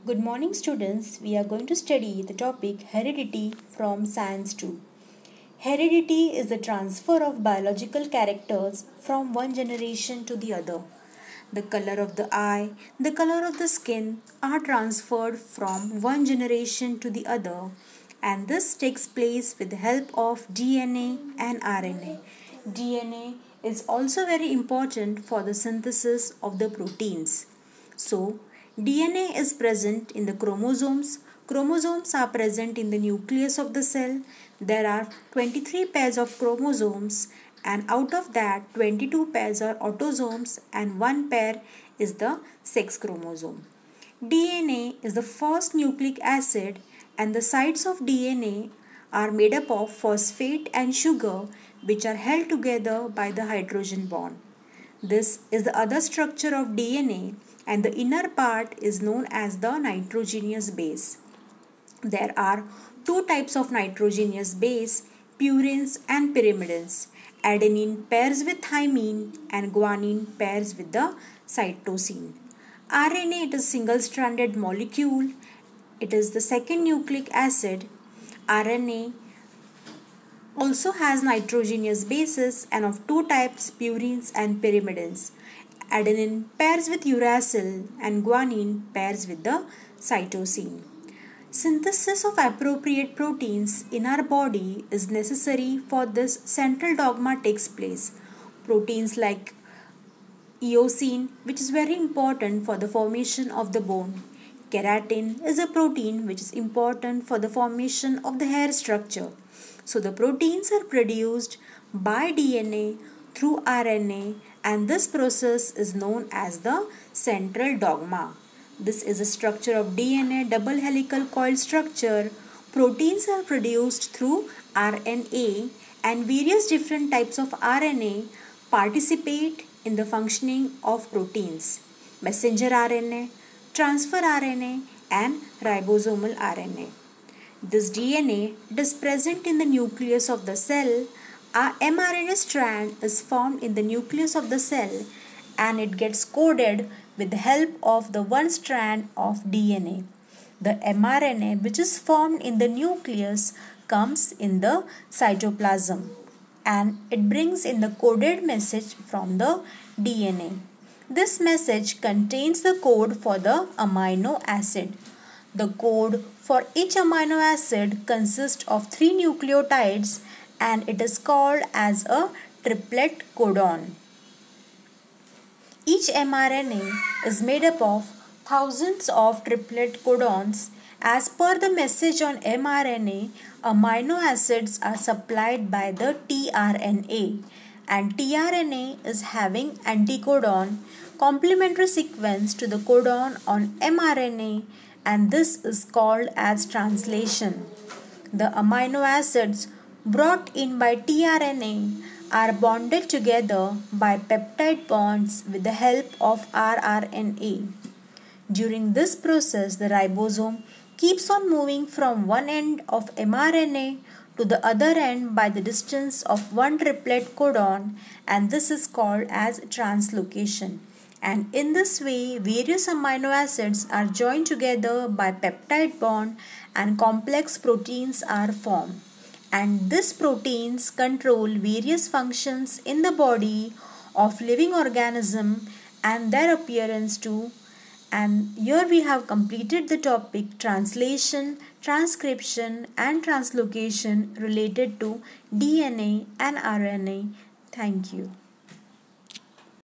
Good morning, students. We are going to study the topic heredity from Science 2. Heredity is the transfer of biological characters from one generation to the other. The color of the eye, the color of the skin are transferred from one generation to the other, and this takes place with the help of DNA and RNA. DNA is also very important for the synthesis of the proteins. So, DNA is present in the chromosomes. Chromosomes are present in the nucleus of the cell. There are 23 pairs of chromosomes, and out of that 22 pairs are autosomes and one pair is the sex chromosome. DNA is the first nucleic acid, and the sides of DNA are made up of phosphate and sugar, which are held together by the hydrogen bond. This is the other structure of DNA, and the inner part is known as the nitrogenous base. There are two types of nitrogenous base, purines and pyrimidines. Adenine pairs with thymine and guanine pairs with the cytosine. RNA, it is single-stranded molecule. It is the second nucleic acid. RNA also has nitrogenous bases and of two types, purines and pyrimidines. Adenine pairs with uracil and guanine pairs with the cytosine. Synthesis of appropriate proteins in our body is necessary for this central dogma takes place. Proteins like eosin, which is very important for the formation of the bone. Keratin is a protein which is important for the formation of the hair structure. So the proteins are produced by DNA through RNA, and this process is known as the central dogma. This is a structure of DNA, double helical coil structure. Proteins are produced through RNA, and various different types of RNA participate in the functioning of proteins. Messenger RNA, transfer RNA and ribosomal RNA. This DNA is present in the nucleus of the cell. A mRNA strand is formed in the nucleus of the cell, and it gets coded with the help of the one strand of DNA. The mRNA which is formed in the nucleus comes in the cytoplasm, and it brings in the coded message from the DNA. This message contains the code for the amino acid. The code for each amino acid consists of 3 nucleotides, and it is called as a triplet codon. Each mRNA is made up of thousands of triplet codons. As per the message on mRNA, amino acids are supplied by the tRNA, and tRNA is having anticodon complementary sequence to the codon on mRNA, and this is called as translation. The amino acids brought in by tRNA are bonded together by peptide bonds with the help of rRNA. During this process, the ribosome keeps on moving from one end of mRNA to the other end by the distance of one triplet codon, and this is called as translocation. And in this way, various amino acids are joined together by peptide bond and complex proteins are formed. And these proteins control various functions in the body of living organism and their appearance too. And here we have completed the topic translation, transcription and translocation related to DNA and RNA. Thank you.